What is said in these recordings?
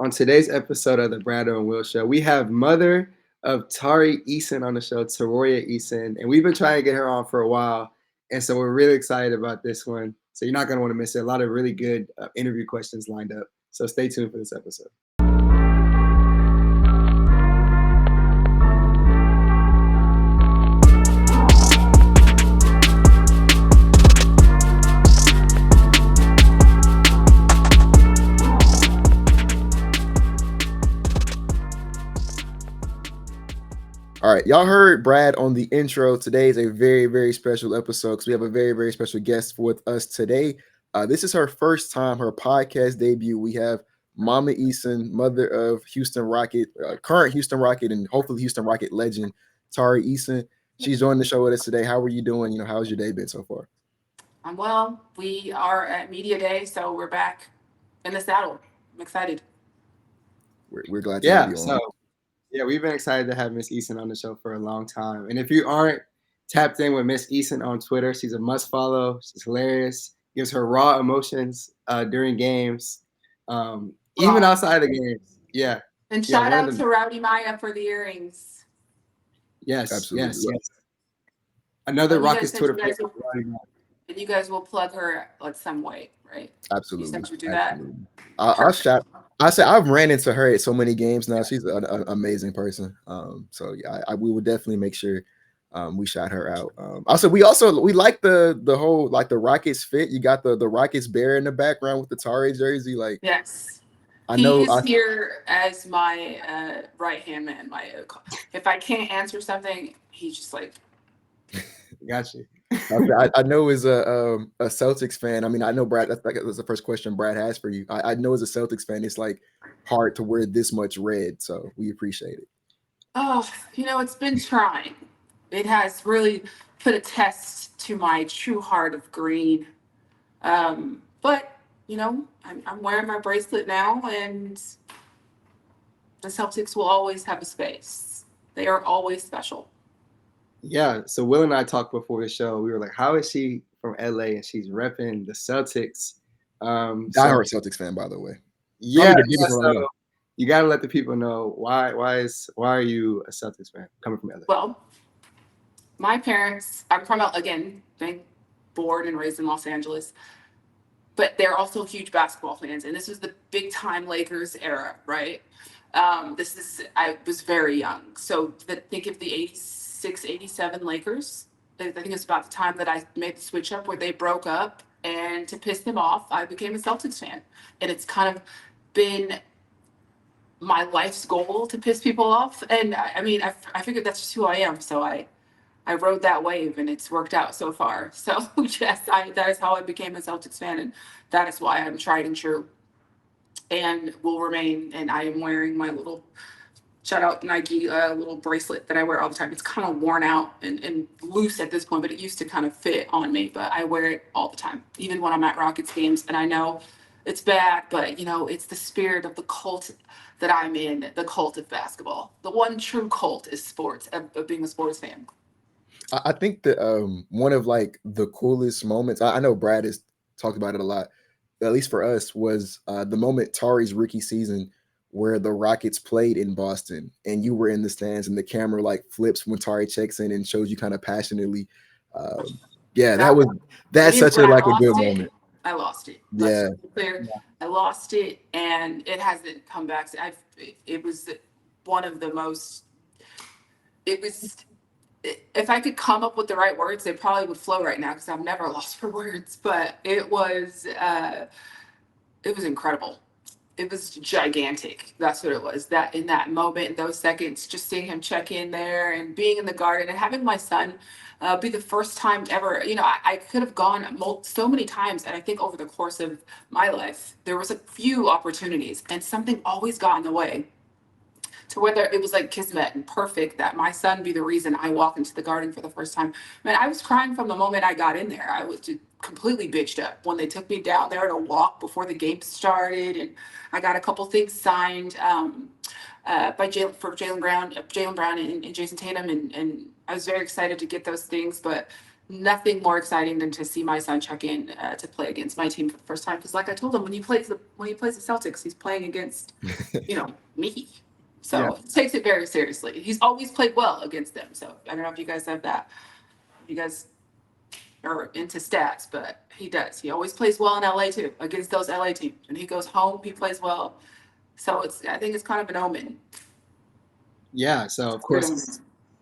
On today's episode of the Bradeaux and Will Show, we have mother of Tari Eason on the show, Teroya Eason, and we've been trying to get her on for a while, and so we're really excited about this one. So you're not going to want to miss it. A lot of really good interview questions lined up. So stay tuned for this episode. All right, y'all heard Brad on the intro. Today is a very, very special episode because we have a very, very special guest with us today. This is her first time, her podcast debut. We have Mama Eason, mother of Houston Rocket, current Houston Rocket, and hopefully Houston Rocket legend, Tari Eason. She's joining the show with us today. How are you doing? How's your day been so far? I'm well. We are at Media Day, so we're back in the saddle. I'm excited. We're glad to have you on. Yeah, we've been excited to have Miss Eason on the show for a long time. And if you aren't tapped in with Miss Eason on Twitter, she's a must follow. She's hilarious. Gives her raw emotions during games, even outside of the games. Yeah. And shout out to Rowdy Maya for the earrings. Yes, absolutely. Yes. Another Rockets Twitter page. And you guys will plug her like some way, right? Absolutely. You said you do that. I've ran into her at so many games now. She's an amazing person. So yeah, we will definitely make sure we shout her out. We like the whole like the Rockets fit. You got the Rockets bear in the background with the Tari jersey. Like yes, he's here as my right hand man. If I can't answer something, he's just like. Got you. I know as a Celtics fan, I mean, I know Brad, that's the first question Brad has for you. I know as a Celtics fan, it's like hard to wear this much red, so we appreciate it. Oh, it's been trying. It has really put a test to my true heart of green. But, I'm wearing my bracelet now, and the Celtics will always have a space. They are always special. Yeah, so Will and I talked before the show. We were like, how is she from LA and she's repping the Celtics? I'm a Celtics fan, by the way. Yeah, so you got to let the people know why are you a Celtics fan coming from LA? Well, my parents, I'm from, again, born and raised in Los Angeles, but they're also huge basketball fans. And this was the big time Lakers era, right? I was very young. So think of the 86, 87 Lakers. I think it's about the time that I made the switch up where they broke up, and to piss them off, I became a Celtics fan. And it's kind of been my life's goal to piss people off. And I figured that's just who I am. So I rode that wave, and it's worked out so far. So yes, that is how I became a Celtics fan, and that is why I'm tried and true and will remain. And I am wearing my little shout out Nike little bracelet that I wear all the time. It's kind of worn out and loose at this point, but it used to kind of fit on me. But I wear it all the time, even when I'm at Rockets games. And I know it's bad, but it's the spirit of the cult that I'm in, the cult of basketball. The one true cult is sports, of being a sports fan. I think that one of like the coolest moments, I know Brad has talked about it a lot, at least for us, was the moment Tari's rookie season where the Rockets played in Boston and you were in the stands and the camera like flips when Tari checks in and shows you kind of passionately. That's such a good moment. I lost it. Yeah. I lost it, and it hasn't come back. It was one of the most, if I could come up with the right words, they probably would flow right now because I've never lost for words, but it was incredible. It was gigantic. That's what it was. That in that moment, in those seconds, just seeing him check in there and being in the garden and having my son be the first time ever. I could have gone so many times, and I think over the course of my life, there was a few opportunities, and something always got in the way. To whether it was like kismet and perfect that my son be the reason I walk into the garden for the first time. Man, I was crying from the moment I got in there. I was just completely bitched up when they took me down there to walk before the game started, and I got a couple things signed by Jaylen Brown and Jason Tatum, and I was very excited to get those things. But nothing more exciting than to see my son check in to play against my team for the first time. Because, like I told him, when he plays the Celtics, he's playing against, me. So he takes it very seriously. He's always played well against them. So I don't know if you guys have that. You guys are into stats, but he does. He always plays well in LA too against those LA teams. When he goes home, he plays well. So I think it's kind of an omen. Yeah. So of course,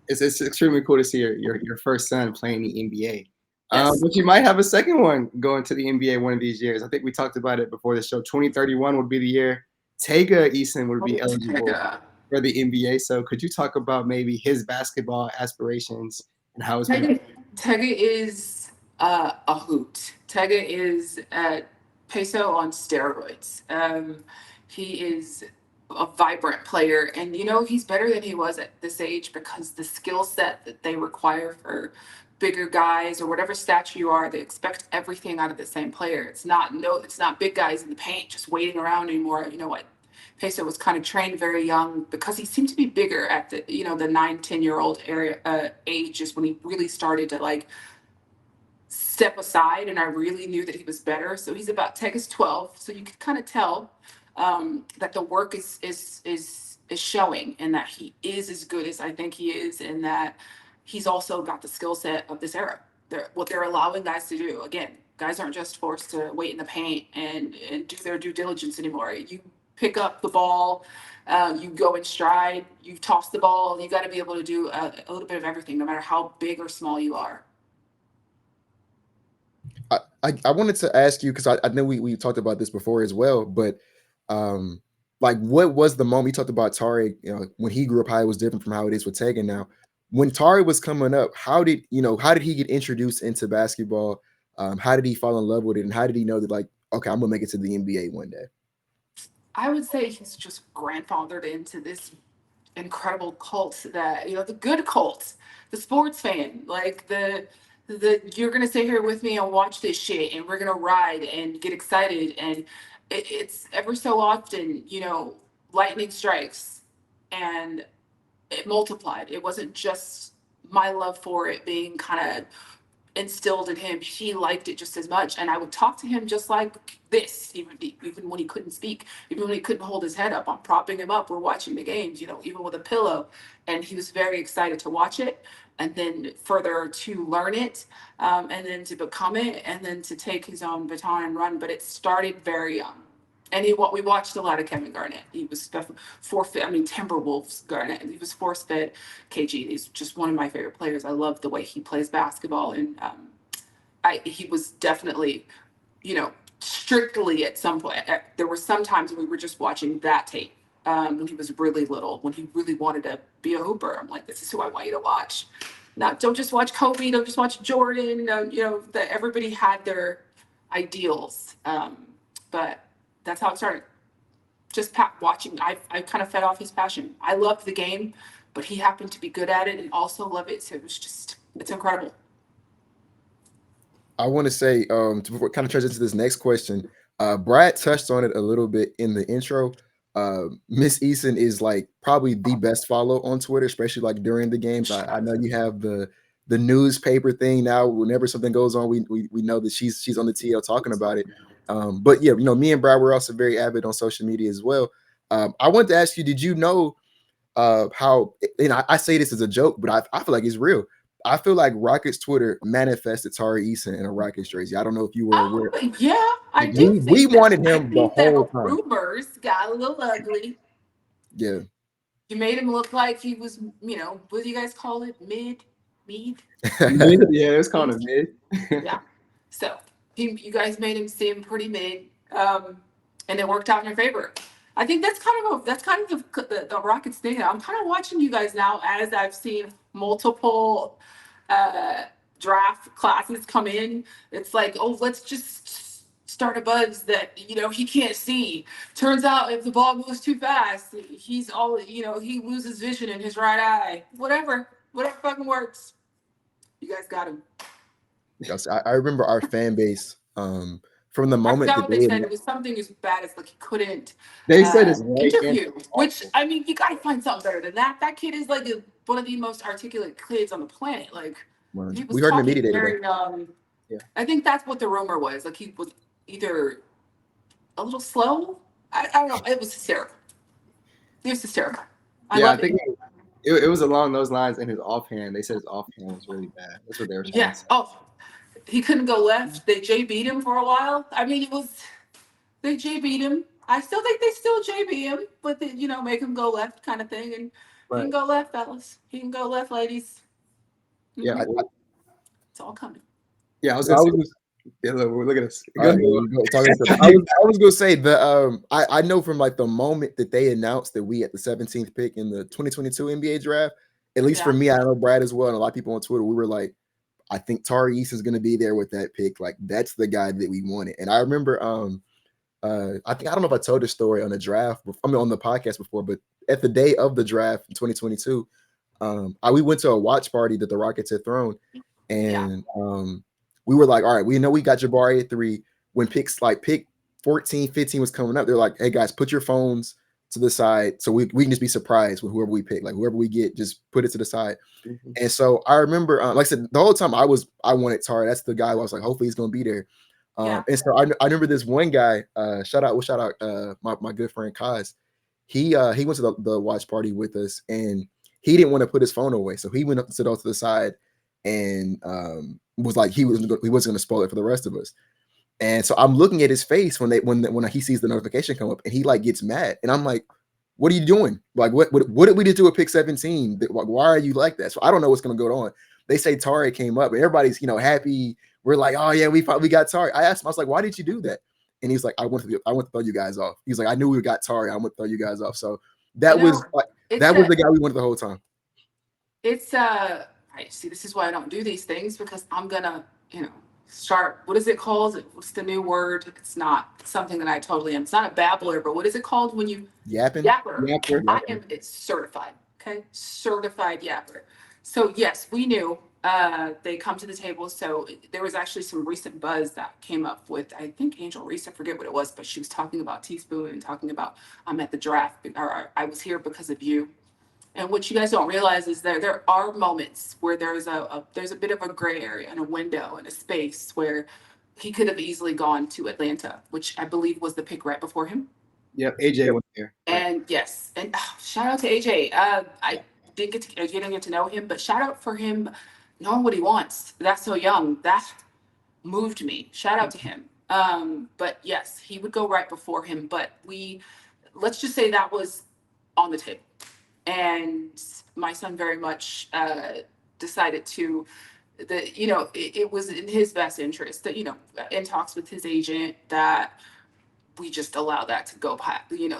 it's extremely cool to see your first son playing the NBA. Yes. But you might have a second one going to the NBA one of these years. I think we talked about it before the show. 2031 would be the year Tega Eason would be eligible for the NBA. So could you talk about maybe his basketball aspirations and how it's been? Tega is a hoot. Tega is peso on steroids. He is a vibrant player, and he's better than he was at this age because the skill set that they require for bigger guys or whatever stature you are, they expect everything out of the same player. It's not big guys in the paint just waiting around anymore. You know what? Peso was kind of trained very young because he seemed to be bigger at the the 9-10-year-old age, just when he really started to step aside, and I really knew that he was better. So he's about Tega's 12, so you could kind of tell that the work is showing, and that he is as good as I think he is, and that he's also got the skill set of this era. What they're allowing guys to do. Again, guys aren't just forced to wait in the paint and do their due diligence anymore. You pick up the ball, you go in stride, you toss the ball. You got to be able to do a little bit of everything, no matter how big or small you are. I wanted to ask you, because I know we talked about this before as well, but what was the moment you talked about Tari? When he grew up, how it was different from how it is with Tega now. When Tari was coming up, how did he get introduced into basketball? How did he fall in love with it, and how did he know that okay, I'm gonna make it to the NBA one day? I would say he's just grandfathered into this incredible cult that the good cult, the sports fan, you're gonna sit here with me and watch this shit, and we're gonna ride and get excited, and it's ever so often lightning strikes, and it multiplied. It wasn't just my love for it being kind of instilled in him. He liked it just as much, and I would talk to him just like this, even when he couldn't speak, even when he couldn't hold his head up. I'm propping him up, we're watching the games, even with a pillow, and he was very excited to watch it, and then further to learn it, and then to become it, and then to take his own baton and run. But it started very young. And we watched a lot of Kevin Garnett. He was forfeit. Timberwolves Garnett. He was force-fed KG. He's just one of my favorite players. I love the way he plays basketball, and he was definitely, strictly at some point. There were some times when we were just watching that tape when he was really little, when he really wanted to be a hooper. I'm like, this is who I want you to watch. Now, don't just watch Kobe. Don't just watch Jordan. That everybody had their ideals, but that's how it started. Just watching. I kind of fed off his passion. I loved the game, but he happened to be good at it and also love it. So it's incredible. I want to say, to kind of transition to this next question, Brad touched on it a little bit in the intro. Miss Eason is probably the best follow on Twitter, especially during the games. I know you have the newspaper thing now. Whenever something goes on, we know that she's on the TL talking about it. But yeah, me and Brad were also very avid on social media as well. I wanted to ask you, did you know how, I say this as a joke, but I feel like it's real. I feel like Rockets Twitter manifested Tari Eason in a Rockets jersey. I don't know if you were aware. Yeah, I do. We wanted him the whole time. Rumors got a little ugly. Yeah. You made him look like he was, what do you guys call it? Mead? Yeah, it was called a mid. Yeah. So you guys made him seem pretty mid, and it worked out in your favor. I think that's kind of the Rockets thing. I'm kind of watching you guys now as I've seen multiple draft classes come in. It's like, oh, let's just start a buzz that he can't see. Turns out if the ball moves too fast, he's all he loses vision in his right eye. Whatever fucking works. You guys got him. Yes, I remember our fan base from the moment that they said it was something as bad as he couldn't. They said it's interview, which you gotta find something better than that. That kid is one of the most articulate kids on the planet. He was We heard in the talking media day very, Yeah. I think that's what the rumor was. Like he was either a little slow. I don't know. It was hysterical. It was hysterical. I think it was along those lines. And his offhand, they said his offhand was really bad. That's what they were trying to say. Oh, he couldn't go left. They JB'd him for a while. I mean, they JB'd him. I still think they still JB him, but they, make him go left kind of thing. And he can go left, fellas. He can go left, ladies. Yeah, it's all coming. Yeah, I was gonna say. Yeah, look at us. I was gonna say I know from like the moment that they announced that we at the 17th pick in the 2022 NBA draft, at least for me, I know Brad as well, and a lot of people on Twitter, we were like, I think Tari Eason is gonna be there with that pick. Like that's the guy that we wanted. And I remember I don't know if I told this story on the draft, on the podcast before, but at the day of the draft in 2022, we went to a watch party that the Rockets had thrown, and we were like, all right, we know we got Jabari at 3. When pick 14, 15 was coming up, they're like, hey guys, put your phones to the side so we can just be surprised with whoever we pick. Like whoever we get, just put it to the side. Mm-hmm. And so I remember, like I said, the whole time I wanted Tari. That's the guy who I was like, hopefully he's gonna be there. And so I remember this one guy, shout out my good friend Kaz. He went to the watch party with us, and he didn't want to put his phone away, so he went up to sit off to the side and was like he wasn't going to spoil it for the rest of us. And so I'm looking at his face when he sees the notification come up, and he like gets mad, and I'm like, what are you doing? Like what did we just do at pick 17? Why are you like that? So I don't know what's going to go on. They say Tari came up, and everybody's happy. We're like, oh yeah, we got Tari. I asked him, I was like, why did you do that? And he's like, I want to throw you guys off. He's like, I knew we got Tari. I want to throw you guys off. So that was the guy we wanted the whole time. It's I see. This is why I don't do these things, because I'm gonna start. What is it called? What's the new word? It's not something that I totally am. It's not a babbler, but what is it called when you yapping? Yapper. I am. It's certified. Okay, certified yapper. So yes, we knew they come to the table. So there was actually some recent buzz that came up with, I think, Angel Reese. I forget what it was, but she was talking about Teaspoon and talking about I'm at the draft, or I was here because of you. And what you guys don't realize is there are moments where there's a bit of a gray area and a window and a space where he could have easily gone to Atlanta, which I believe was the pick right before him. Yep, AJ went there. And yes, and shout out to AJ. I didn't get to know him, but shout out for him knowing what he wants. That's so young. That moved me. Shout out to him. But yes, he would go right before him. But let's just say that was on the table. And my son very much decided to, it was in his best interest that, in talks with his agent, that we just allow that to go,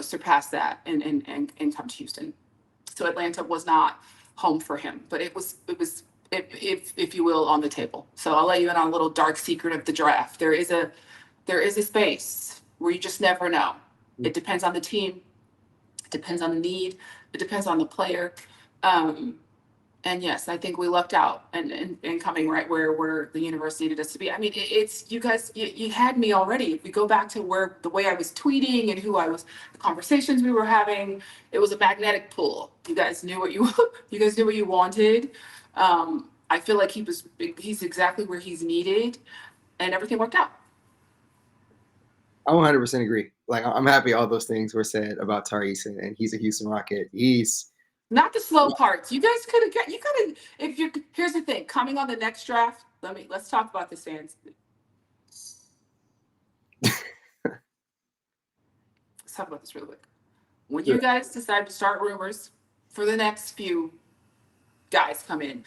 surpass that and come to Houston. So Atlanta was not home for him, but it was, if you will, on the table. So I'll let you in on a little dark secret of the draft. There is a space where you just never know. It depends on the team. It depends on the need. It depends on the player. And yes, I think we lucked out and coming right where the universe needed us to be. I mean, it's you guys, you had me already. If we go back to the way I was tweeting and the conversations we were having, it was a magnetic pull. You guys knew what you wanted. I feel like he's exactly where he's needed, and everything worked out. I 100% agree. Like, I'm happy all those things were said about Tari Eason, and he's a Houston Rocket. He's not the slow parts. You guys could have here's the thing, coming on the next draft, let's talk about this, fans. Let's talk about this real quick. When you guys decide to start rumors for the next few guys come in,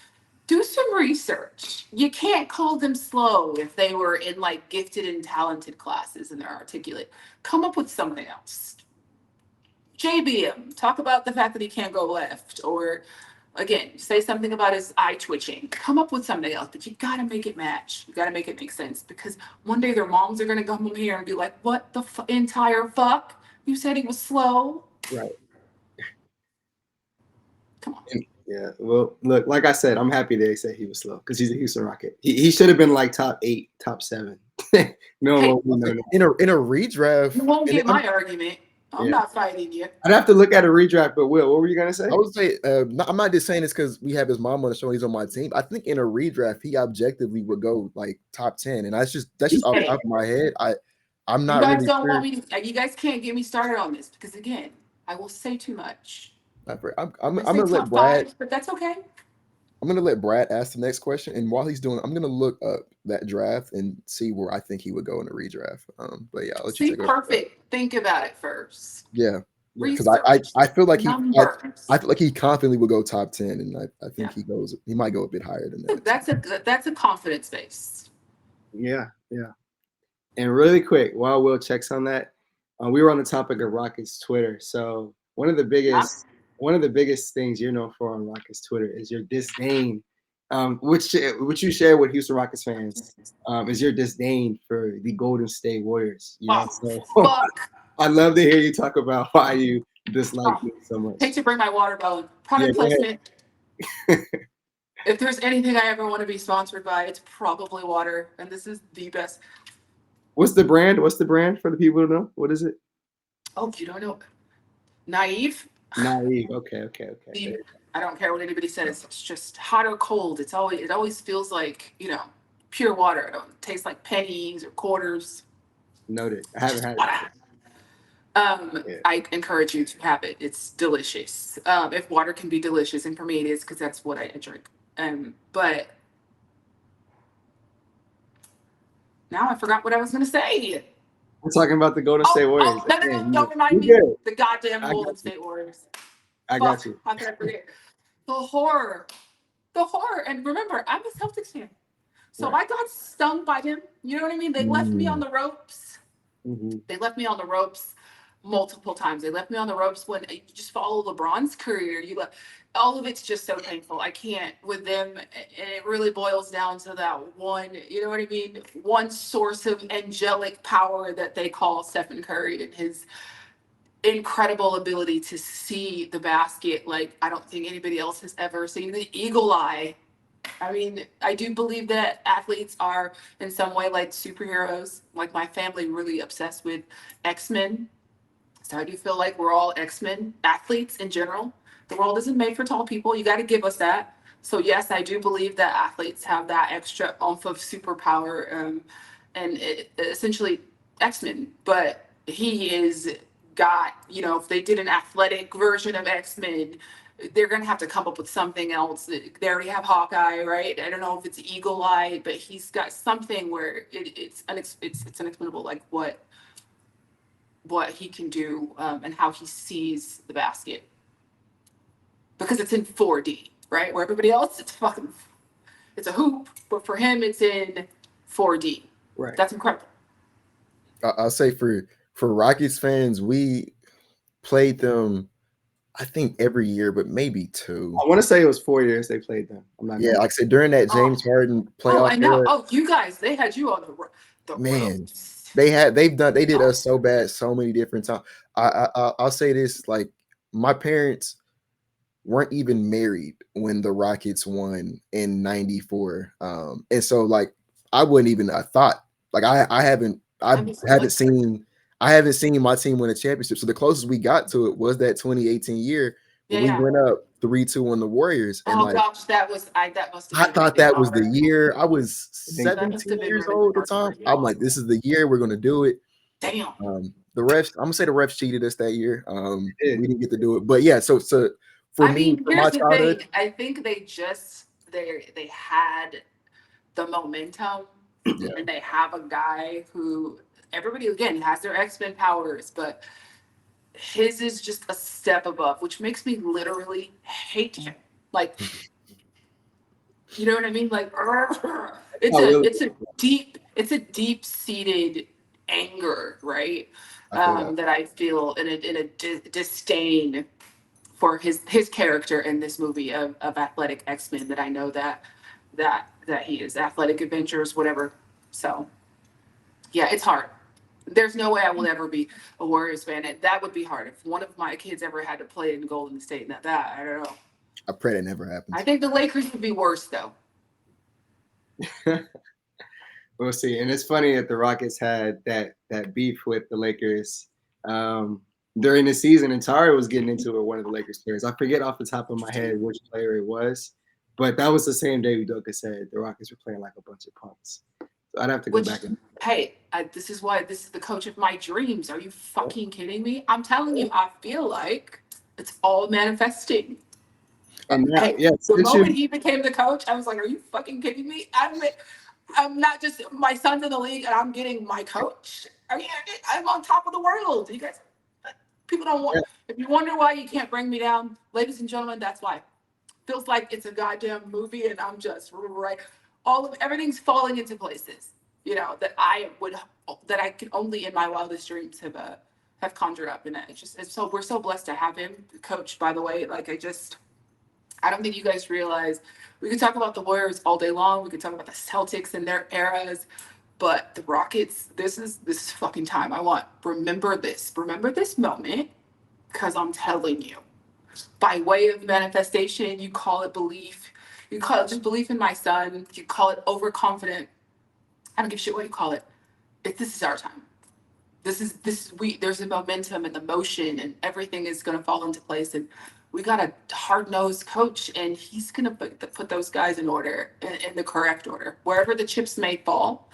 do some research. You can't call them slow if they were in like gifted and talented classes and they're articulate. Come up with something else. JBM, talk about the fact that he can't go left, or again, say something about his eye twitching. Come up with something else, but you gotta make it match. You gotta make it make sense, because one day their moms are gonna come in here and be like, "What the entire fuck? You said he was slow." Right. Come on. Yeah, well, look, like I said, I'm happy they say he was slow because he's a Houston Rocket. He should have been like top 8, top 7. No. In a redraft. You won't get my argument. I'm not fighting you. I'd have to look at a redraft, but Will, what were you gonna say? I would say I'm not just saying this because we have his mom on the show and he's on my team. I think in a redraft, he objectively would go like top 10. And that's just off the top of my head. I'm not You guys really don't sure. want me to, you guys can't get me started on this because again, I will say too much. I'm gonna let Brad, but that's okay. I'm gonna let Brad ask the next question. And while he's doing, I'm gonna look up that draft and see where I think he would go in the redraft. But yeah, I'll let you take it. Perfect. Think about it first. Yeah. Because I feel like I feel like he confidently will go top 10, and I think he might go a bit higher than that. That's a confidence base. Yeah. And really quick, while Will checks on that, we were on the topic of Rockets Twitter. So one of the biggest things you're known for on Rockets Twitter is your disdain, which you share with Houston Rockets fans, is your disdain for the Golden State Warriors. Fuck. I'd love to hear you talk about why you dislike them so much. Hate to bring my water bottle. Product placement. If there's anything I ever want to be sponsored by, it's probably water, and this is the best. What's the brand? What's the brand for the people to know? What is it? Oh, you don't know? Naive. Okay. I don't care what anybody says. It's just hot or cold. It always feels like, pure water. It don't taste like pennies or quarters. Noted. I haven't had it. I encourage you to have it. It's delicious. If water can be delicious, and for me it is because that's what I drink. But now I forgot what I was going to say. We're talking about the Golden State Warriors. No, don't remind me. The goddamn Golden State Warriors. I got you. How could I forget? The horror. And remember, I'm a Celtics fan. So I got stung by them. You know what I mean? They left me on the ropes. Mm-hmm. They left me on the ropes multiple times. They left me on the ropes when you just follow LeBron's career. All of it's just so painful. I can't with them. And it really boils down to that one, you know what I mean? One source of angelic power that they call Stephen Curry and his incredible ability to see the basket like I don't think anybody else has ever seen. The eagle eye. I mean, I do believe that athletes are in some way like superheroes. Like my family really obsessed with X-Men. So I do feel like we're all X-Men athletes in general. The world isn't made for tall people. You got to give us that. So yes, I do believe that athletes have that extra oomph of superpower and essentially X-Men. But he is got, if they did an athletic version of X-Men, they're going to have to come up with something else. They already have Hawkeye, right? I don't know if it's Eagle Eye, but he's got something where it's unexplainable, like what he can do and how he sees the basket. Because it's in 4D, right? Where everybody else, it's a hoop, but for him, it's in 4D. Right. That's incredible. I'll say for Rockets fans, we played them, I think every year, but maybe 2. I want to say it was 4 years they played them. Like I said, during that James Harden playoff era. You guys, they had you on the man. ropes. They did us so bad so many different times. I'll say this, like my parents weren't even married when the Rockets won in '94. And so like I wouldn't even have thought, like I haven't seen my team win a championship. So the closest we got to it was that 2018 year when we went up 3-2 on the Warriors. And gosh, that must have I thought that was the year. I was 17 years old at the time. I'm like, this is the year we're gonna do it. Damn. The refs, I'm gonna say the refs cheated us that year. We didn't get to do it. But yeah, so for me, here's the thing. I think they had the momentum and they have a guy who everybody again has their X-Men powers, but his is just a step above, which makes me literally hate him. Like, you know what I mean? Like, it's a deep-seated anger, right? That I feel in a disdain for his character in this movie of athletic X-Men. That I know that he is athletic adventures, whatever. So, yeah, it's hard. There's no way I will ever be a Warriors fan. That would be hard. If one of my kids ever had to play in Golden State, that I don't know. I pray that never happens. I think the Lakers would be worse, though. We'll see. And it's funny that the Rockets had that beef with the Lakers. during the season, and Tari was getting into it with one of the Lakers players. I forget off the top of my head which player it was, but that was the same day Udoka said the Rockets were playing like a bunch of punks. So I'd have to go back and. Hey, this is the coach of my dreams. Are you fucking kidding me? I'm telling you, I feel like it's all manifesting. And now, Hey, the moment he became the coach, I was like, are you fucking kidding me? I'm not just, my son's in the league and I'm getting my coach. I'm on top of the world. You guys, people don't want, if you wonder why you can't bring me down, ladies and gentlemen, that's why. Feels like it's a goddamn movie and I'm just right. Everything's falling into places, that I could only in my wildest dreams have conjured up. And we're so blessed to have him coach, by the way. I don't think you guys realize, we could talk about the Warriors all day long. We could talk about the Celtics and their eras, but the Rockets, this is fucking time. Remember this moment, because I'm telling you, by way of manifestation, you call it belief, you call it just belief in my son, you call it overconfident. I don't give a shit what you call it. This is our time. There's a momentum and the motion and everything is going to fall into place. And we got a hard-nosed coach and he's going to put those guys in order, in the correct order. Wherever the chips may fall,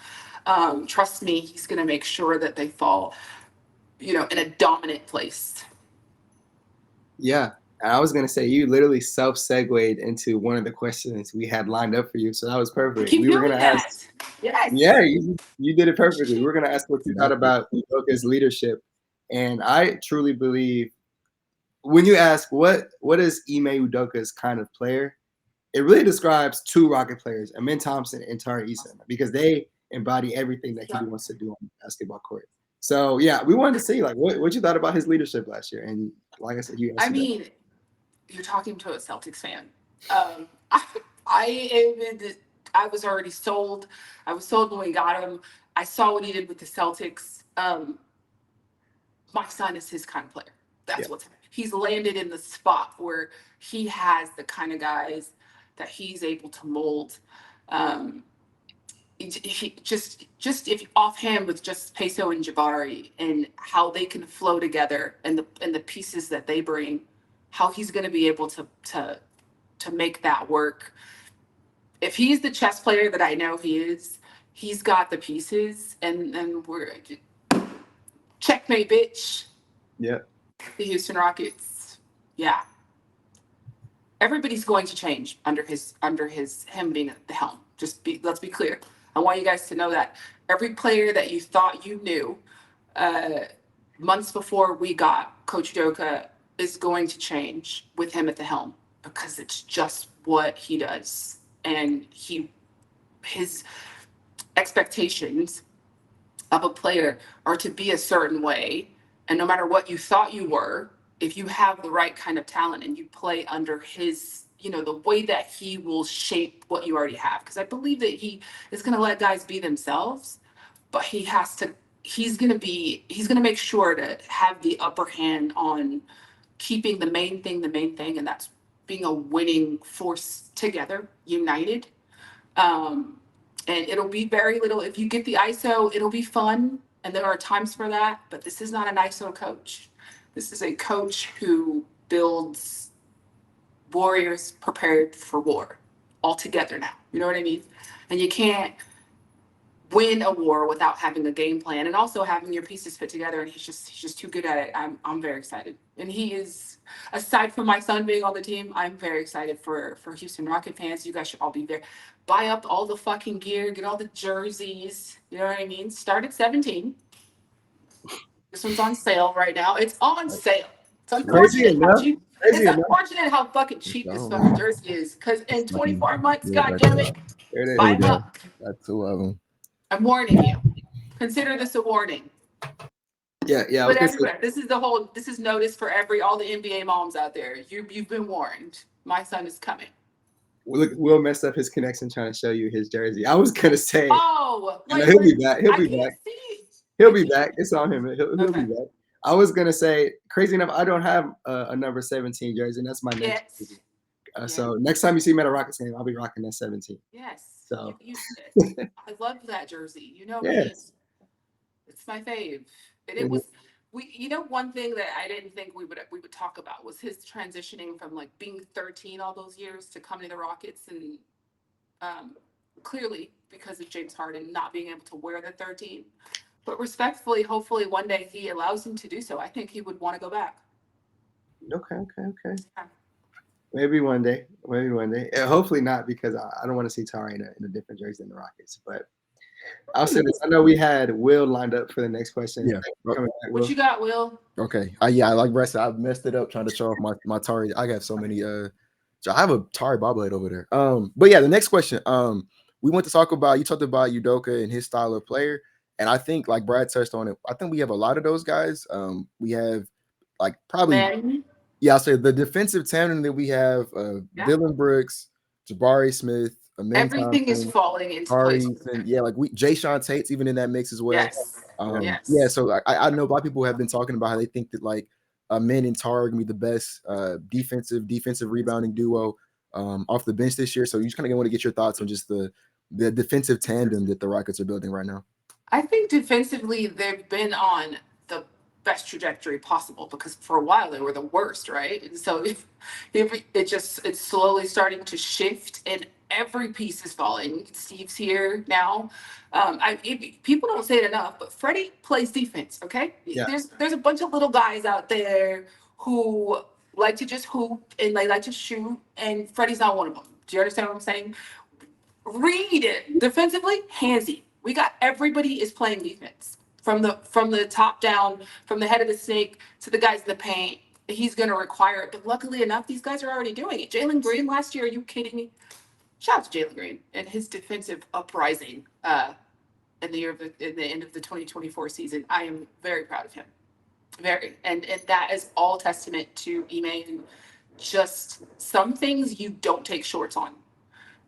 trust me, he's going to make sure that they fall, in a dominant place. Yeah. I was going to say, you literally self-segued into one of the questions we had lined up for you. So that was perfect. We were going to ask. Yes. Yeah, you did it perfectly. We were going to ask what you thought about Udoka's leadership. And I truly believe when you ask what is Ime Udoka's kind of player, it really describes two Rocket players, Ime Thompson and Tari Eason, because they embody everything that he wants to do on the basketball court. So yeah, we wanted to see what you thought about his leadership last year. And like I said, you're talking to a Celtics fan. I was already sold. I was sold when we got him. I saw what he did with the Celtics. My son is his kind of player. That's what's happening. He's landed in the spot where he has the kind of guys that he's able to mold. He just if offhand with just Peso and Jabari and how they can flow together and the pieces that they bring, how he's going to be able to make that work. If he's the chess player that I know he is, he's got the pieces, and we're checkmate, bitch. Yeah. The Houston Rockets. Yeah. Everybody's going to change under him being at the helm. Let's be clear. I want you guys to know that every player that you thought you knew months before we got Coach Udoka is going to change with him at the helm, because it's just what he does. And his expectations of a player are to be a certain way. And no matter what you thought you were, if you have the right kind of talent and you play under his, the way that he will shape what you already have. Because I believe that he is going to let guys be themselves, but he's going to make sure to have the upper hand on keeping the main thing, and that's being a winning force together, united. And it'll be very little. If you get the ISO, it'll be fun. And there are times for that, but this is not an ISO coach. This is a coach who builds warriors prepared for war all together now. You know what I mean? And you can't win a war without having a game plan and also having your pieces fit together. And he's just too good at it. I'm very excited. And he is, aside from my son being on the team, I'm very excited for Houston Rocket fans. You guys should all be there. Buy up all the fucking gear, get all the jerseys. You know what I mean? Start at 17. This one's on sale right now. It's on sale. It's unfortunate how fucking cheap this fucking jersey is. Because in 24 months, goddammit, buy them up. That's 2 of them. I'm warning you. Consider this a warning. Yeah. But everywhere, this is notice for all the NBA moms out there. You've been warned. My son is coming. Look, Will messed up his connection trying to show you his jersey. I was gonna say, he'll be back. He'll be back. He'll be back. It's on him. He'll be back. I was gonna say, crazy enough, I don't have a number 17 jersey, and that's my next jersey. So next time you see me at a Rockets game, I'll be rocking that 17. Yes. So I love that jersey. You know me. It's my fave. And it was One thing that I didn't think we would talk about was his transitioning from like being 13 all those years to coming to the Rockets, and clearly because of James Harden not being able to wear the 13. But respectfully, hopefully one day he allows him to do so. I think he would want to go back. Okay. Yeah. Maybe one day. Hopefully not, because I don't want to see Tari in a different jersey than the Rockets. But I'll say this: I know we had Will lined up for the next question. Yeah. What you got, Will? Okay. Yeah, like Brett said, I messed it up trying to show off my Tari. I got so many. I have a Tari bobblehead over there. But yeah, the next question. We want to talk about. You talked about Udoka and his style of player, and I think like Brad touched on it. I think we have a lot of those guys. We have like probably. Ben. Yeah, I'll say the defensive tandem that we have: Dillon Brooks, Jabari Smith, Everything is falling into place. And yeah, like Jay Sean Tate's even in that mix as well. Yes. Yes. Yeah, so I know a lot of people have been talking about how they think that like Men and Tar are gonna be the best defensive rebounding duo off the bench this year. So you just kind of want to get your thoughts on just the defensive tandem that the Rockets are building right now. I think defensively they've been on the best trajectory possible, because for a while they were the worst, right? And so it's slowly starting to shift, and every piece is falling. Steve's here now. People don't say it enough, but Freddie plays defense. Okay, yeah. There's a bunch of little guys out there who like to just hoop and they like to shoot, and Freddie's not one of them. Do you understand what I'm saying? Read it defensively, handsy. We got everybody is playing defense from the top down, from the head of the snake to the guys in the paint. He's going to require it, but luckily enough, these guys are already doing it. Jalen Green last year, are you kidding me? Shout out to Jalen Green and his defensive uprising in the end of the 2024 season. I am very proud of him. Very, and that is all testament to Ime, and just some things you don't take shorts on,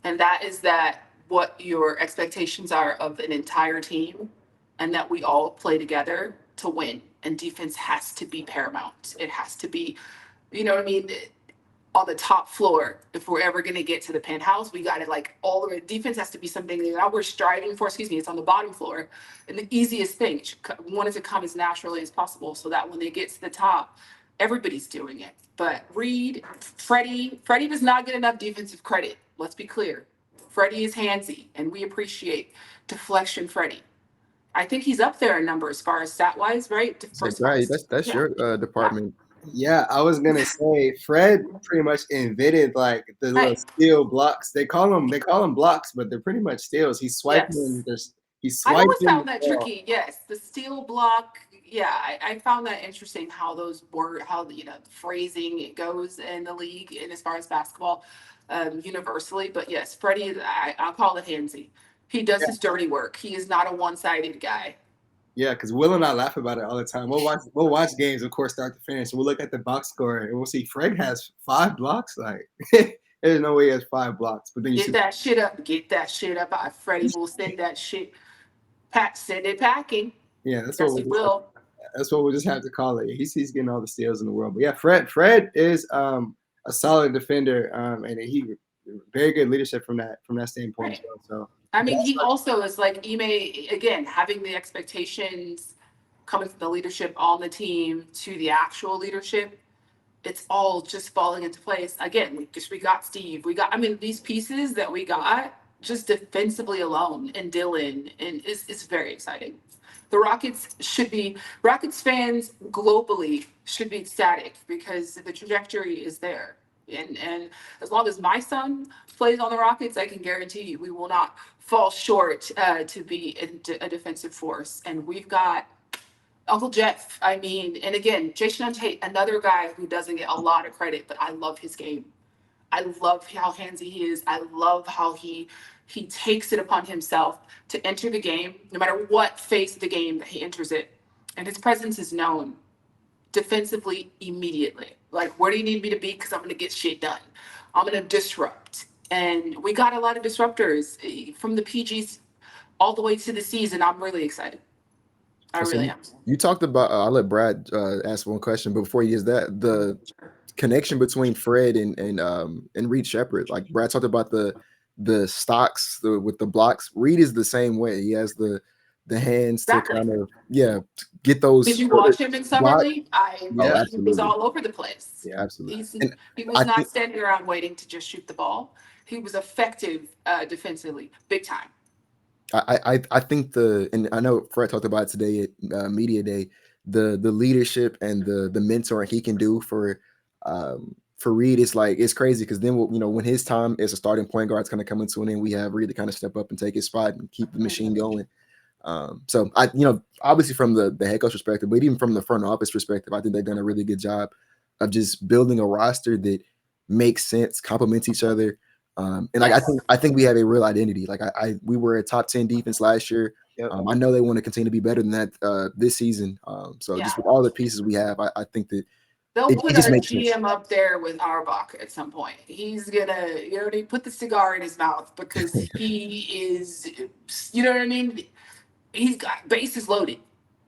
and that is that what your expectations are of an entire team, and that we all play together to win. And defense has to be paramount. It has to be, you know what I mean, on the top floor. If we're ever going to get to the penthouse, we got it. Like all the defense has to be something that we're striving for. It's on the bottom floor, and the easiest thing, we want it to come as naturally as possible, so that when they get to the top, everybody's doing it. But Freddie does not get enough defensive credit. Let's be clear. Freddie is handsy, and we appreciate deflection Freddie. I think he's up there in number as far as stat wise, right? Right, that's your department. Yeah, I was gonna say Fred pretty much invented like the little steal blocks. They call them blocks, but they're pretty much steals. He's swiping. Yes. He's swiping. I always found that tricky. Yes, the steal block. Yeah, I found that interesting how those were, how the phrasing it goes in the league and as far as basketball universally. But yes, Freddie, I'll call it handsy. He does his dirty work. He is not a one-sided guy. Yeah, because Will and I laugh about it all the time. We'll watch games, of course, start to finish. We'll look at the box score and we'll see Fred has 5 blocks. Like there's no way he has 5 blocks. But then Get that shit up. Freddie will send that shit. Send it packing. Yeah, that's yes, what he will. That's what we'll just have to call it. He's getting all the steals in the world. But yeah, Fred is a solid defender, and he very good leadership from that standpoint. Right. As well, so. I mean, he also is like Ime, again, having the expectations coming from the leadership on the team to the actual leadership. It's all just falling into place. Again, we got Steve. These pieces that we got just defensively alone, and Dillon, and it's very exciting. The Rockets fans globally should be ecstatic because the trajectory is there. And as long as my son plays on the Rockets, I can guarantee you we will not fall short to be a defensive force. And we've got Uncle Jeff. And again, Jason Tate, another guy who doesn't get a lot of credit, but I love his game. I love how handsy he is. I love how he takes it upon himself to enter the game, no matter what phase of the game that he enters it. And his presence is known defensively immediately. Like, where do you need me to be? Because I'm going to get shit done. I'm going to disrupt. And we got a lot of disruptors from the PGs all the way to the season. I'm really excited. I really am. You talked about, I'll let Brad ask one question, but before he does that, the connection between Fred and Reed Shepherd. Like Brad talked about the stocks with the blocks. Reed is the same way. He has the the hands to Exactly. kind of get those. Did you watch him in summer block. league? Oh, He was absolutely. all over the place. Yeah, absolutely. He's And he I was not think standing around waiting to just shoot the ball. He was effective defensively, big time. I think and I know Fred talked about it today at media day, the leadership and the mentoring he can do for Reed is like, it's crazy, because then when his time as a starting point guard is going to come into an end, we have Reed to kind of step up and take his spot and keep the machine going. So I obviously from the head coach perspective, but even from the front office perspective, I think they've done a really good job of just building a roster that makes sense, complements each other. And like I think we have a real identity. Like we were a top 10 defense last year. Yep. I know they want to continue to be better than that this season. So just with all the pieces we have, I think that they'll put just a makes GM sense. up there with Auerbach at some point. He's gonna, he put the cigar in his mouth because he is, you know what I mean? He's got bases loaded.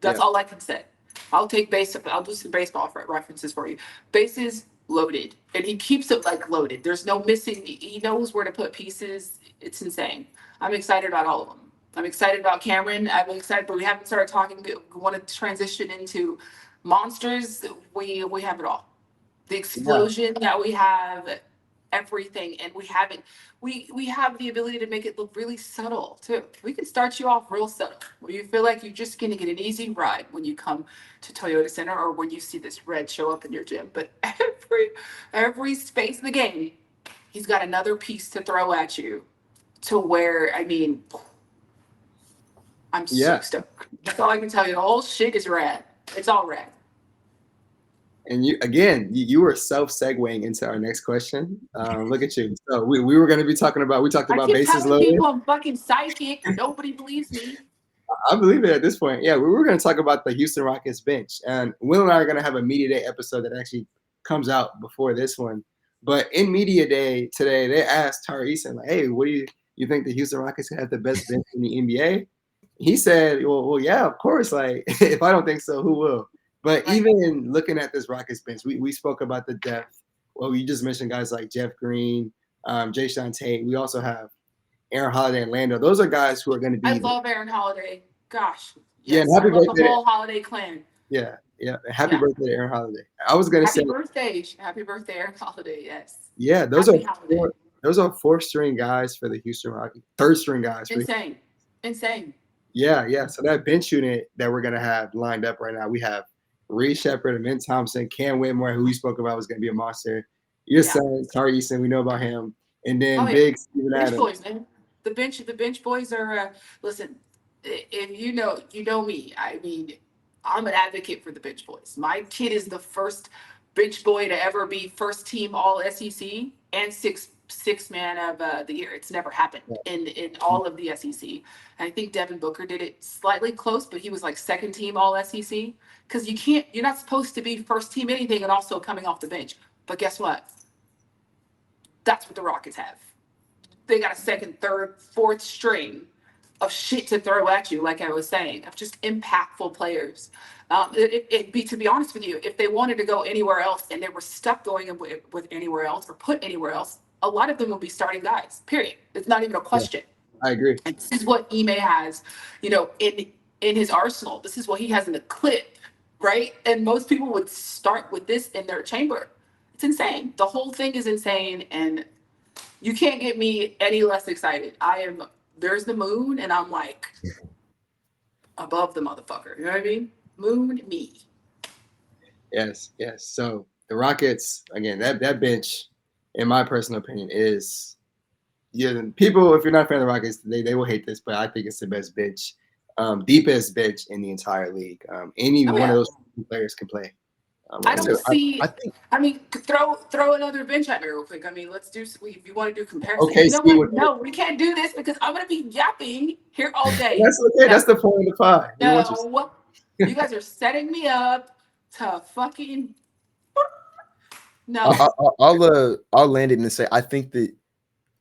That's all I can say. I'll take base. I'll do some baseball references for you. Bases loaded, and he keeps it like loaded. There's no missing. He knows where to put pieces. It's insane. I'm excited about all of them. I'm excited about Cameron. I'm excited, but we haven't started talking. We want to transition into monsters. We have it all. The explosion that we have, everything, and we haven't. We have the ability to make it look really subtle too. We can start you off real subtle, where you feel like you're just gonna get an easy ride when you come to Toyota Center or when you see this red show up in your gym. But every space in the game, he's got another piece to throw at you, to where I'm so stoked. That's all I can tell you. The whole shit is rad. It's all rad. And you were self-segueing into our next question. Look at you. So we were going to be talking about, we talked about bases loaded. People I'm fucking psychic. Nobody believes me. I believe it at this point. Yeah, we were going to talk about the Houston Rockets bench. And Will and I are going to have a media day episode that actually comes out before this one. But in media day today, they asked Tari Eason, like, hey, what do you think the Houston Rockets have the best bench in the NBA? He said, well, yeah, of course. Like, if I don't think so, who will? But even looking at this Rockets bench, we spoke about the depth. Well, you just mentioned guys like Jeff Green, Jason Tate. We also have Aaron Holiday and Lando. Those are guys who are going to be. I love Aaron Holiday. Gosh. Yes, and happy birthday. The whole Holiday clan. Yeah. Happy birthday, Aaron Holiday. I was going to say. Happy birthday, Aaron Holiday. Yes. Yeah, those are fourth string guys for the Houston Rockets. Third string guys. Insane. Yeah. So that bench unit that we're going to have lined up right now, we have Reed Shepard, Amin Thompson, Cam Whitmore, who we spoke about was going to be a monster. Your son, Tari Eason, we know about him. And then big Steven Adams. Boys, man. The bench boys are, listen, if you know me. I mean, I'm an advocate for the bench boys. My kid is the first bench boy to ever be first team all SEC and six man of the year. It's never happened in all of the SEC. And I think Devin Booker did it slightly close, but he was like second team all SEC. Because you're not supposed to be first team anything and also coming off the bench. But guess what? That's what the Rockets have. They got a second, third, fourth string of shit to throw at you, like I was saying, of just impactful players. To be honest with you, if they wanted to go anywhere else and they were stuck going with anywhere else or put anywhere else, a lot of them will be starting guys, period. It's not even a question. I agree. And this is what Ime has, in his arsenal. This is what he has in the clip. Right? And most people would start with this in their chamber. It's insane. The whole thing is insane. And you can't get me any less excited. There's the moon, and I'm like above the motherfucker. You know what I mean? Moon me. Yes. So the Rockets, again, that bench, in my personal opinion, is people, if you're not a fan of the Rockets, they will hate this, but I think it's the best bench. Deepest bench in the entire league. Any one of those players can play. I don't see. Throw another bench at me real quick. Let's do. If you want to do comparison, okay. No, we can't do this because I'm gonna be yapping here all day. That's okay. No. That's the point of the pod. No, you guys are setting me up to fucking. No. I'll land it and say I think that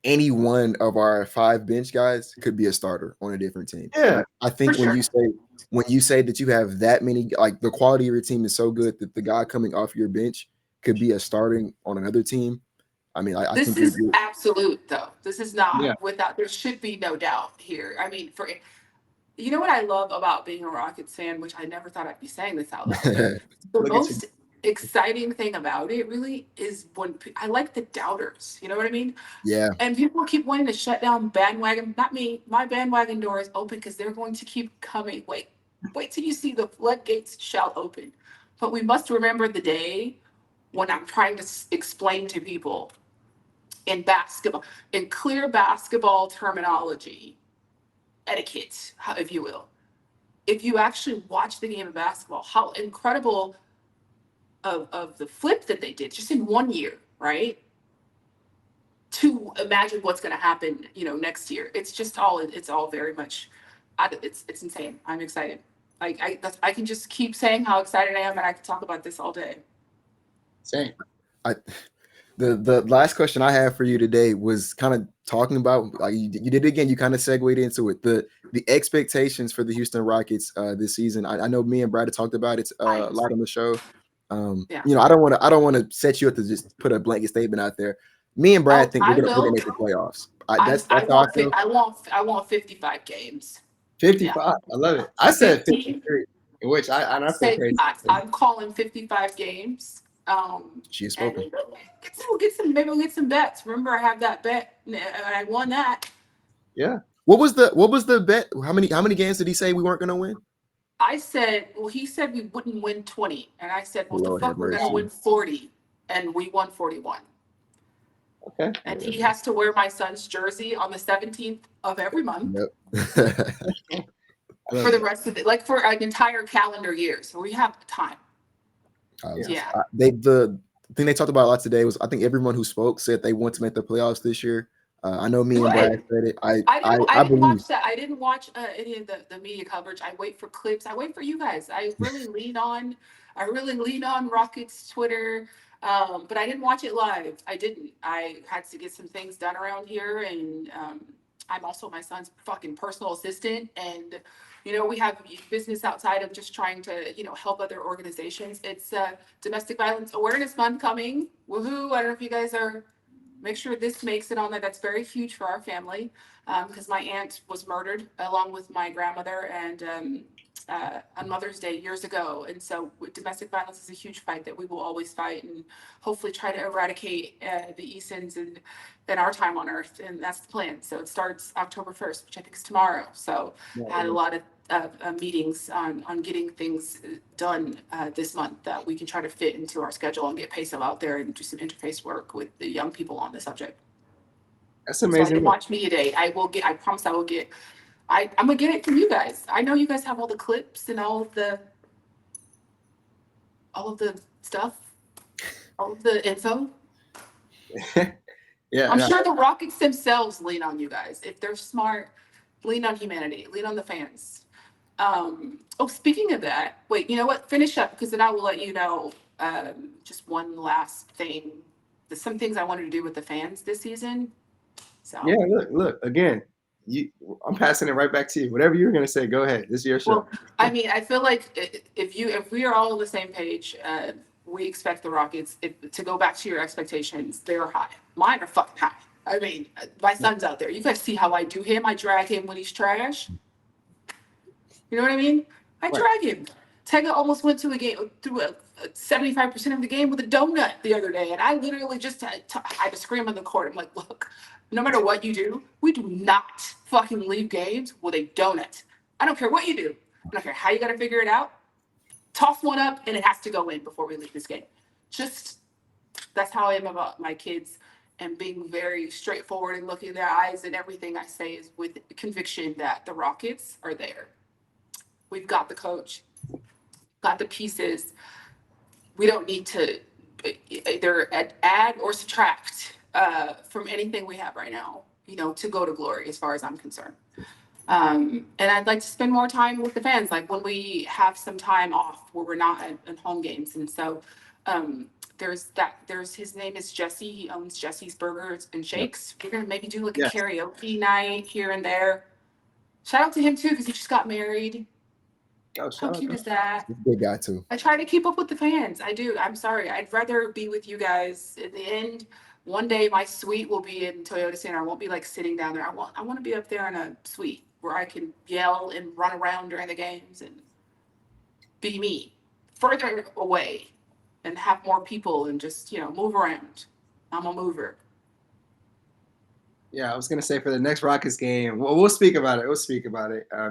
any one of our 5 bench guys could be a starter on a different team. Yeah, I think when you say that you have that many, like the quality of your team is so good that the guy coming off your bench could be a starting on another team. I this think is absolute though. This is not without. There should be no doubt here. You know what I love about being a Rockets fan, which I never thought I'd be saying this out loud, but the Look at you. most exciting thing about it really is when I like the doubters. You know what I mean? Yeah. And people keep wanting to shut down bandwagon. Not me. My bandwagon door is open because they're going to keep coming. Wait till you see the floodgates shall open. But we must remember the day when I'm trying to explain to people in basketball, in clear basketball terminology, etiquette, if you will. If you actually watch the game of basketball, how incredible of the flip that they did just in 1 year, right? To imagine what's going to happen, next year. It's all very much, it's insane. I'm excited. I can just keep saying how excited I am, and I can talk about this all day. Same. I the last question I have for you today was kind of talking about, like, you did it again. You kind of segued into it. The expectations for the Houston Rockets this season. I know me and Brad have talked about it a lot on the show. Yeah. I don't want to set you up to just put a blanket statement out there. Me and Brad think we're gonna make the playoffs. That's how I feel. I want 55 games. 55. Yeah. I love it. I said 53, in which I feel crazy. I'm calling 55 games. She has spoken. Maybe we'll get some bets. Remember, I have that bet, and I won that. Yeah. What was the bet? How many games did he say we weren't gonna win? I said, well, he said we wouldn't win 20, and I said, well, Lord the fuck, we're gonna win 40, and we won 41. Okay. And he has to wear my son's jersey on the 17th of every month. Yep. For the rest of it, like for an entire calendar year. So we have time. Yeah. The thing they talked about a lot today was, I think everyone who spoke said they want to make the playoffs this year. I know me and Brad said it. I didn't watch that. I didn't watch any of the media coverage. I wait for clips. I wait for you guys. I really lean on Rockets Twitter. But I didn't watch it live. I didn't. I had to get some things done around here, and I'm also my son's fucking personal assistant, and we have business outside of just trying to help other organizations. It's Domestic Violence Awareness Month coming. Woohoo! I don't know if you guys are. Make sure this makes it on there. That's very huge for our family, because my aunt was murdered along with my grandmother, and on Mother's Day years ago. And so domestic violence is a huge fight that we will always fight, and hopefully try to eradicate the Easons in our time on Earth. And that's the plan. So it starts October 1st, which I think is tomorrow. So I had a lot of meetings on getting things done this month that we can try to fit into our schedule and get Peso out there and do some interface work with the young people on the subject. That's amazing. So I didn't watch Media Day. I promise I will get. I'm gonna get it from you guys. I know you guys have all the clips and all of the stuff, all of the info. Yeah, I'm sure the Rockets themselves lean on you guys. If they're smart, lean on humanity, lean on the fans. Speaking of that, wait, you know what? Finish up, because then I will let you know just one last thing. There's some things I wanted to do with the fans this season. So yeah, look again. I'm passing it right back to you. Whatever you were gonna say, go ahead. This is your show. Well, I mean, I feel like if we are all on the same page, we expect the Rockets to go back to your expectations. They're high. Mine are fucking high. I mean, my son's out there. You guys see how I do him? I drag him when he's trash. You know what I mean? I drag him. Tega almost went to a game through 75% of the game with a donut the other day, and I literally just had to scream on the court. I'm like, look, no matter what you do, we do not fucking leave games with a donut. I don't care what you do. I don't care how you got to figure it out. Toss one up, and it has to go in before we leave this game. Just, that's how I am about my kids, and being very straightforward and looking in their eyes, and everything I say is with conviction that the Rockets are there. We've got the coach, got the pieces. We don't need to either add or subtract from anything we have right now, to go to glory, as far as I'm concerned. And I'd like to spend more time with the fans, like when we have some time off where we're not at home games. And so there's his name is Jesse. He owns Jesse's Burgers and Shakes. We're gonna maybe do like a karaoke night here and there. Shout out to him too, because he just got married. How cute is that? He's a big guy too. I try to keep up with the fans. I do. I'm sorry. I'd rather be with you guys. In the end, one day my suite will be in Toyota Center. I won't be like sitting down there. I want to be up there in a suite where I can yell and run around during the games and be me, further away and have more people and just, move around. I'm a mover. Yeah, I was gonna say for the next Rockets game, well, we'll speak about it. I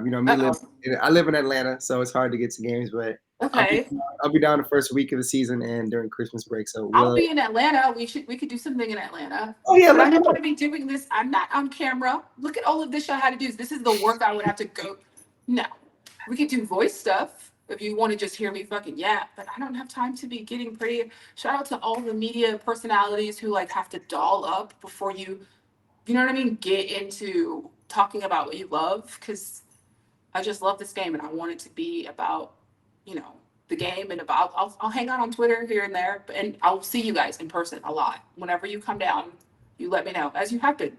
live in Atlanta, so it's hard to get to games, but Okay. I'll be down the first week of the season and during Christmas break. So I'll be in Atlanta. We could do something in Atlanta. Oh yeah, but I don't want to be doing this. I'm not on camera. Look at all of this I had to do. This is the work I would have to go. No, we could do voice stuff if you want to just hear me fucking yap. But I don't have time to be getting pretty. Shout out to all the media personalities who like have to doll up before you know what I mean, get into talking about what you love, because I just love this game and I want it to be about, the game and about, I'll hang out on Twitter here and there, and I'll see you guys in person a lot. Whenever you come down, you let me know, as you have been.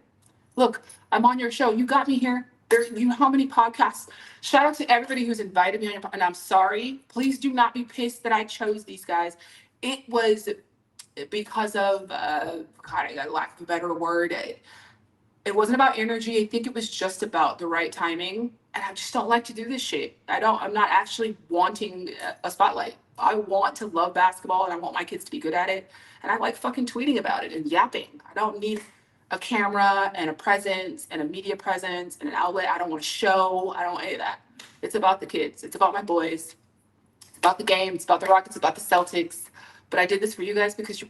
Look, I'm on your show. You got me here. You know how many podcasts. Shout out to everybody who's invited me on your, and I'm sorry. Please do not be pissed that I chose these guys. It was because of, God, I lack of a better word. It wasn't about energy. I think it was just about the right timing. And I just don't like to do this shit. I'm not actually wanting a spotlight. I want to love basketball and I want my kids to be good at it. And I like fucking tweeting about it and yapping. I don't need a camera and a presence and a media presence and an outlet. I don't want to show. I don't want any of that. It's about the kids. It's about my boys. It's about the game. It's about the Rockets. It's about the Celtics. But I did this for you guys because you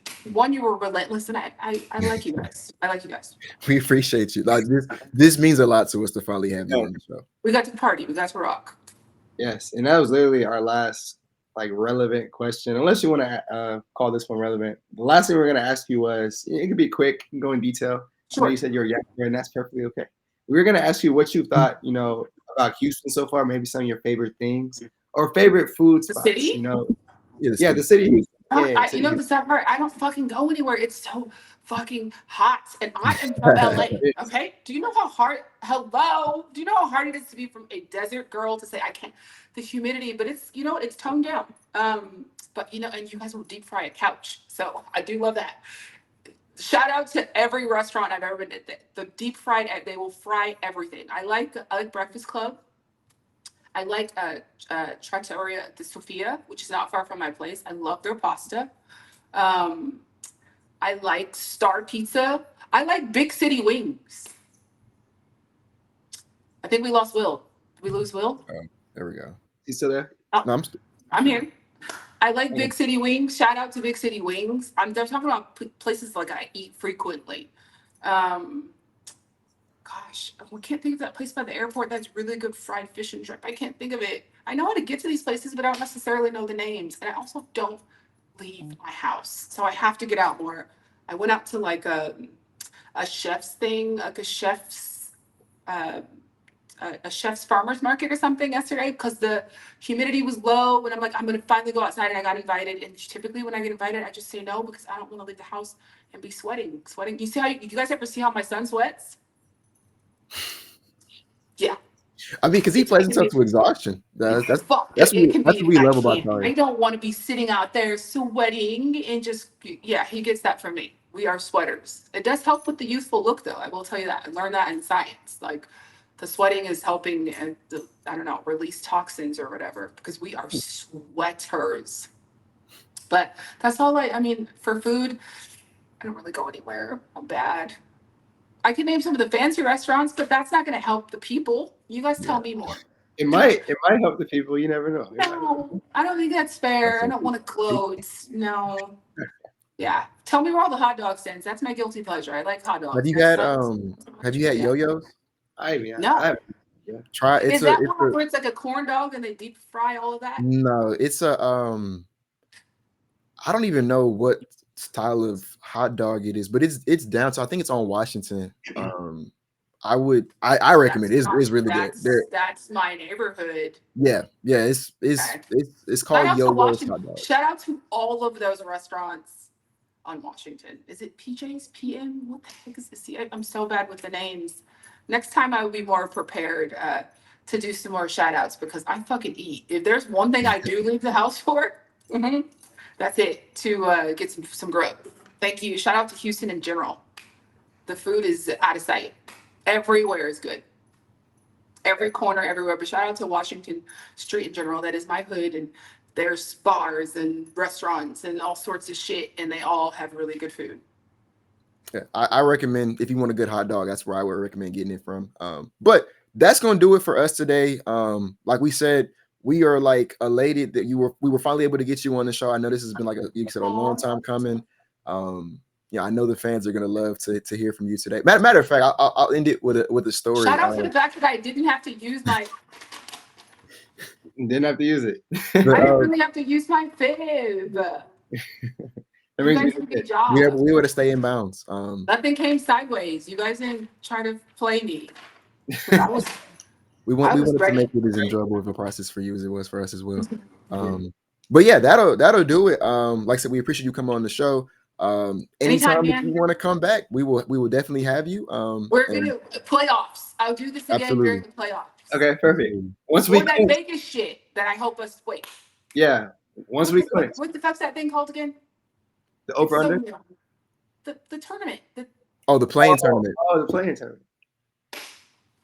were relentless, and I like you guys. I like you guys. We appreciate you. Like this means a lot to us to finally have you on the show. We got to party. We got to rock. Yes, and that was literally our last relevant question. Unless you want to call this one relevant. The last thing we're going to ask you was, it could be quick, go in detail. Sure. I know you said you're a Yankees, and that's perfectly okay. We were going to ask you what you thought, about Houston so far. Maybe some of your favorite things or favorite food spots. The city? The city. The sad part, I don't fucking go anywhere. It's so fucking hot, and I am from LA. Okay, do you know how hard? Hello, do you know how hard it is to be from a desert girl to say I can't? The humidity, but it's it's toned down. But and you guys will deep fry a couch, so I do love that. Shout out to every restaurant I've ever been to. The deep fried, they will fry everything. I like Breakfast Club. I like Trattoria di Sofia, which is not far from my place. I love their pasta. I like Star Pizza. I like Big City Wings. I think we lost Will. Did we lose Will? There we go. He's still there? Oh, No, I'm here. I like Big City Wings. Shout out to Big City Wings. They're talking about places like I eat frequently. Gosh, I can't think of that place by the airport that's really good fried fish and shrimp. I can't think of it. I know how to get to these places, but I don't necessarily know the names. And I also don't leave my house, so I have to get out more. I went out to like a chef's thing, like a chef's farmer's market or something yesterday because the humidity was low. And I'm like, I'm going to finally go outside, and I got invited. And typically when I get invited, I just say no because I don't want to leave the house and be sweating. You see you guys ever see how my son sweats? Yeah. I mean, because he plays himself to exhaustion. That's what we love about Tari. I don't want to be sitting out there sweating and just, he gets that from me. We are sweaters. It does help with the youthful look, though. I will tell you that. I learned that in science. Like, the sweating is helping, release toxins or whatever, because we are sweaters. But that's all for food, I don't really go anywhere. I'm bad. I can name some of the fancy restaurants, but that's not going to help the people. You guys tell me more. It might help the people. You never know. No, I don't think that's fair. I don't want to gloat. No. Yeah. Tell me where all the hot dog stands. That's my guilty pleasure. I like hot dogs. Have you had yo-yos? No. Try Is that one where it's like a corn dog and they deep fry all of that? No, it's a I don't even know what style of hot dog it is, but it's down. So I think it's on Washington. I recommend it. It's really good. That's my neighborhood. Yeah. It's called Yo-Yo's hot dog. Shout out to all of those restaurants on Washington. Is it PJ's PM? What the heck is this? I'm so bad with the names. Next time I will be more prepared to do some more shout outs because I fucking eat. If there's one thing I do leave the house for, that's it, to get some grub. Thank you. Shout out to Houston in general. The food is out of sight. Everywhere is good. every corner, everywhere. But shout out to Washington Street in general. That is my hood, and there's bars and restaurants and all sorts of shit, and they all have really good food. Yeah, I recommend, if you want a good hot dog, that's where I would recommend getting it from. But that's gonna do it for us today. Like we said, we are like elated that we were finally able to get you on the show. I know this has been like you said, a long time coming. Yeah, I know the fans are gonna love to hear from you today. Matter of fact, I'll end it with a story. Shout out to the fact that I didn't have to use my. Didn't have to use it. I didn't really have to use my fib. You guys did a good job. We were to stay in bounds. Nothing came sideways. You guys didn't try to play me. We wanted to make it as enjoyable of a process for you as it was for us as well. But yeah, that'll do it. Like I said, we appreciate you coming on the show. Anytime if you want to come back, we will definitely have you. We're gonna playoffs. I'll do this again during the playoffs. Okay, perfect. Once we that Vegas shit that I hope us wait. Yeah. Once we clinch. What the fuck's that thing called again? The over under? The tournament. The playing tournament. Oh, the playing tournament.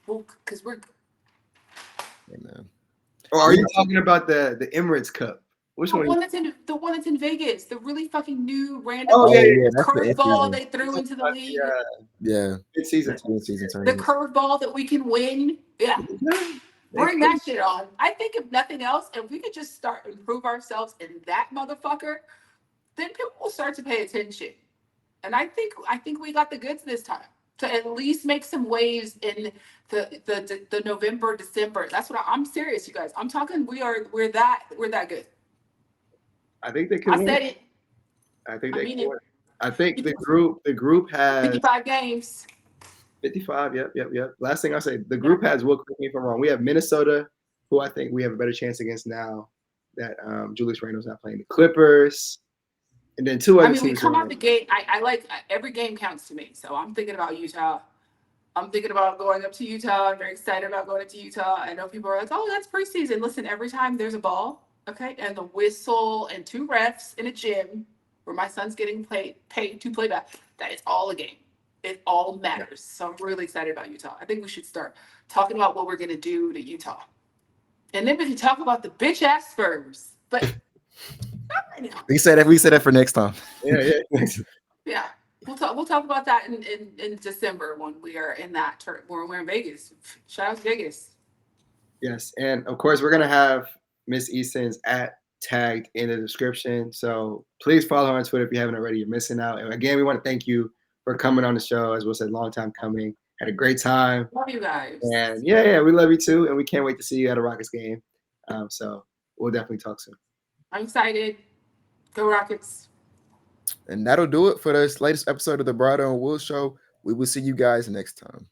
Well, because we're. Hey, man. Or are you talking about the Emirates Cup? Which one? The one that's in Vegas. The really fucking new random. Curveball they threw into the league. Yeah. Mid-season tournament. The curveball that we can win. Yeah. Bring that shit on. I think if nothing else, if we could just start improve ourselves in that motherfucker, then people will start to pay attention. And I think we got the goods this time to at least make some waves in the November, December. That's what I'm serious, you guys. I'm talking. We're that good. I think they can. I said it. I think they can. I think the group has 55 games. 55. Yep. Last thing I'll say, the group has. Will correct me if I'm wrong. We have Minnesota, who I think we have a better chance against now that Julius Randle's not playing. The Clippers. And then two other teams. We come out the gate. I like every game counts to me. So I'm thinking about Utah. I'm thinking about going up to Utah. I'm very excited about going up to Utah. I know people are like, oh, that's preseason. Listen, every time there's a ball, okay, and the whistle and 2 refs in a gym where my son's getting paid to play back, that is all a game. It all matters. So I'm really excited about Utah. I think we should start talking about what we're going to do to Utah. And then we can talk about the bitch-ass Spurs. But not right now. We said that for next time. Yeah. Yeah. We'll talk about that in December when we are in that when we're in Vegas. Shout out to Vegas. Yes, and of course we're gonna have Miss Eason's tagged in the description. So please follow her on Twitter if you haven't already. You're missing out. And again, we want to thank you for coming on the show. As Will said, long time coming. Had a great time. Love you guys. And yeah, we love you too. And we can't wait to see you at a Rockets game. So we'll definitely talk soon. I'm excited. Go Rockets. And that'll do it for this latest episode of the Bradeaux and Will Show. We will see you guys next time.